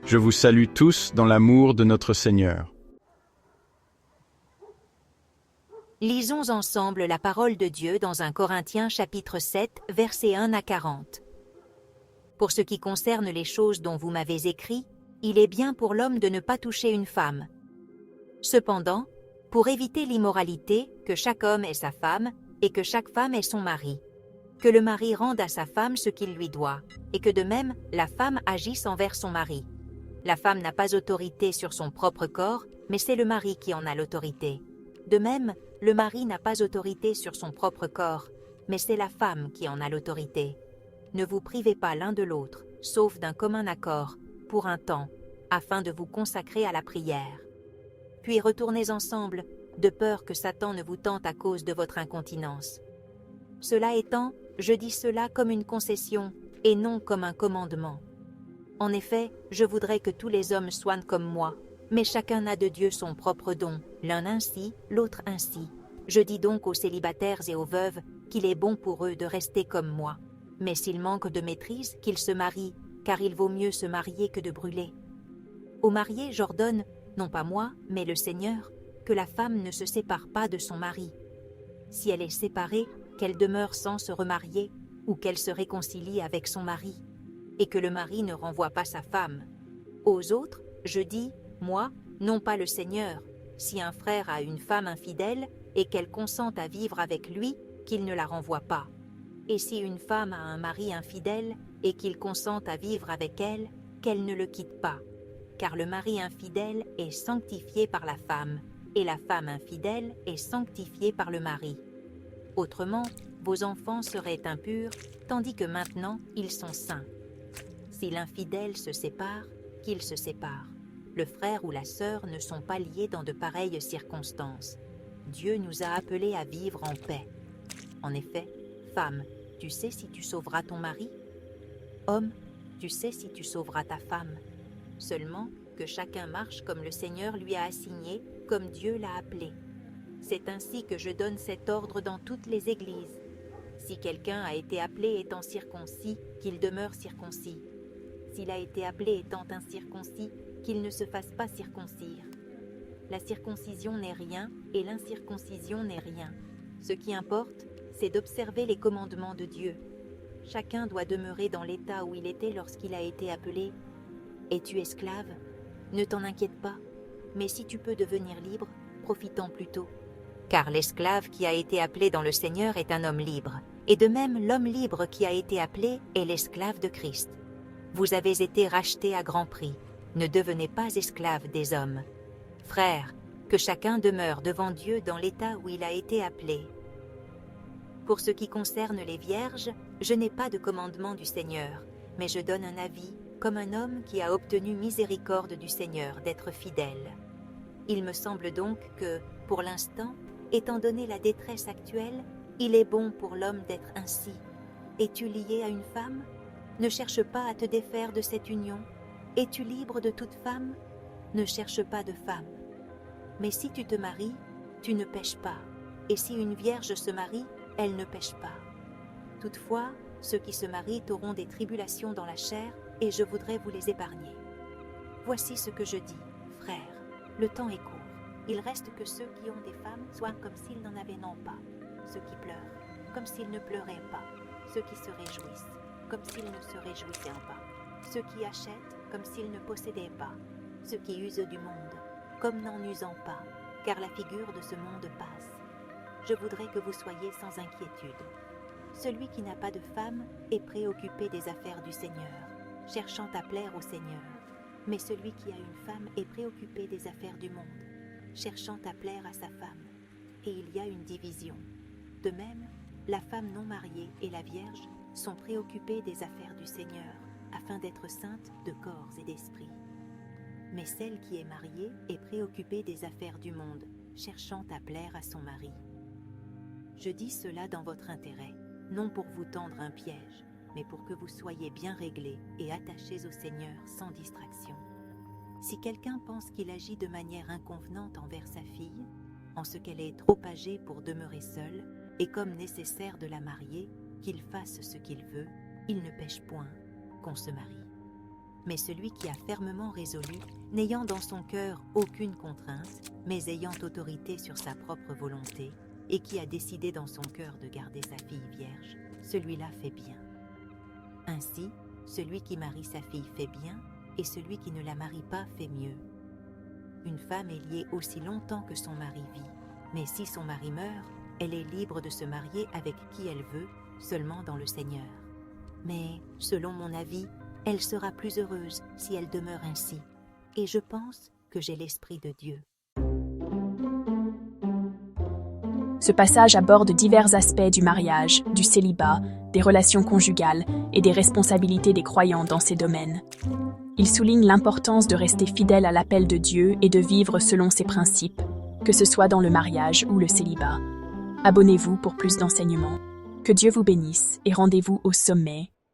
Je vous salue tous dans l'amour de notre Seigneur. Lisons ensemble la parole de Dieu dans 1 Corinthiens chapitre 7, versets 1 à 40. Pour ce qui concerne les choses dont vous m'avez écrit, il est bien pour l'homme de ne pas toucher une femme. Cependant, pour éviter l'immoralité, que chaque homme ait sa femme, et que chaque femme ait son mari. Que le mari rende à sa femme ce qu'il lui doit, et que de même, la femme agisse envers son mari. La femme n'a pas autorité sur son propre corps, mais c'est le mari qui en a l'autorité. De même, le mari n'a pas autorité sur son propre corps, mais c'est la femme qui en a l'autorité. Ne vous privez pas l'un de l'autre, sauf d'un commun accord, pour un temps, afin de vous consacrer à la prière. Puis retournez ensemble, de peur que Satan ne vous tente à cause de votre incontinence. Cela étant, je dis cela comme une concession, et non comme un commandement. En effet, je voudrais que tous les hommes soient comme moi, mais chacun a de Dieu son propre don, l'un ainsi, l'autre ainsi. Je dis donc aux célibataires et aux veuves qu'il est bon pour eux de rester comme moi. Mais s'ils manquent de maîtrise, qu'ils se marient, car il vaut mieux se marier que de brûler. Aux mariés, j'ordonne, non pas moi, mais le Seigneur, que la femme ne se sépare pas de son mari. Si elle est séparée, qu'elle demeure sans se remarier, ou qu'elle se réconcilie avec son mari, et que le mari ne renvoie pas sa femme. Aux autres, je dis, moi, non pas le Seigneur, si un frère a une femme infidèle, et qu'elle consente à vivre avec lui, qu'il ne la renvoie pas. Et si une femme a un mari infidèle, et qu'il consente à vivre avec elle, qu'elle ne le quitte pas. Car le mari infidèle est sanctifié par la femme, et la femme infidèle est sanctifiée par le mari. Autrement, vos enfants seraient impurs, tandis que maintenant ils sont saints. Si l'infidèle se sépare, qu'il se sépare. Le frère ou la sœur ne sont pas liés dans de pareilles circonstances. Dieu nous a appelés à vivre en paix. En effet, femme, tu sais si tu sauveras ton mari? Homme, tu sais si tu sauveras ta femme. Seulement que chacun marche comme le Seigneur lui a assigné, comme Dieu l'a appelé. C'est ainsi que je donne cet ordre dans toutes les églises. Si quelqu'un a été appelé étant circoncis, qu'il demeure circoncis. S'il a été appelé étant incirconcis, qu'il ne se fasse pas circoncire. La circoncision n'est rien et l'incirconcision n'est rien. Ce qui importe, c'est d'observer les commandements de Dieu. Chacun doit demeurer dans l'état où il était lorsqu'il a été appelé. Es-tu esclave? Ne t'en inquiète pas, mais si tu peux devenir libre, profite-en plutôt. Car l'esclave qui a été appelé dans le Seigneur est un homme libre, et de même l'homme libre qui a été appelé est l'esclave de Christ. Vous avez été rachetés à grand prix, ne devenez pas esclaves des hommes. Frères, que chacun demeure devant Dieu dans l'état où il a été appelé. Pour ce qui concerne les vierges, je n'ai pas de commandement du Seigneur, mais je donne un avis comme un homme qui a obtenu miséricorde du Seigneur d'être fidèle. Il me semble donc que, pour l'instant, étant donné la détresse actuelle, il est bon pour l'homme d'être ainsi. Es-tu lié à une femme? Ne cherche pas à te défaire de cette union. Es-tu libre de toute femme? Ne cherche pas de femme. Mais si tu te maries, tu ne pèches pas. Et si une vierge se marie, elle ne pèche pas. Toutefois, ceux qui se marient auront des tribulations dans la chair, et je voudrais vous les épargner. Voici ce que je dis, frères, le temps est court. Il reste que ceux qui ont des femmes soient comme s'ils n'en avaient non pas, ceux qui pleurent, comme s'ils ne pleuraient pas, ceux qui se réjouissent, comme s'ils ne se réjouissaient pas, ceux qui achètent, comme s'ils ne possédaient pas, ceux qui usent du monde, comme n'en usant pas, car la figure de ce monde passe. Je voudrais que vous soyez sans inquiétude. Celui qui n'a pas de femme est préoccupé des affaires du Seigneur, cherchant à plaire au Seigneur. Mais celui qui a une femme est préoccupé des affaires du monde, cherchant à plaire à sa femme. Et il y a une division. De même, la femme non mariée et la vierge sont préoccupées des affaires du Seigneur, afin d'être saintes de corps et d'esprit. Mais celle qui est mariée est préoccupée des affaires du monde, cherchant à plaire à son mari. Je dis cela dans votre intérêt, non pour vous tendre un piège, mais pour que vous soyez bien réglés et attachés au Seigneur sans distraction. Si quelqu'un pense qu'il agit de manière inconvenante envers sa fille, en ce qu'elle est trop âgée pour demeurer seule, et comme nécessaire de la marier, qu'il fasse ce qu'il veut, il ne pêche point qu'on se marie. Mais celui qui a fermement résolu, n'ayant dans son cœur aucune contrainte, mais ayant autorité sur sa propre volonté, et qui a décidé dans son cœur de garder sa fille vierge, celui-là fait bien. Ainsi, celui qui marie sa fille fait bien, et celui qui ne la marie pas fait mieux. Une femme est liée aussi longtemps que son mari vit, mais si son mari meurt, elle est libre de se marier avec qui elle veut, seulement dans le Seigneur. Mais, selon mon avis, elle sera plus heureuse si elle demeure ainsi, et je pense que j'ai l'Esprit de Dieu. Ce passage aborde divers aspects du mariage, du célibat, des relations conjugales et des responsabilités des croyants dans ces domaines. Il souligne l'importance de rester fidèle à l'appel de Dieu et de vivre selon ses principes, que ce soit dans le mariage ou le célibat. Abonnez-vous pour plus d'enseignements. Que Dieu vous bénisse et rendez-vous au sommet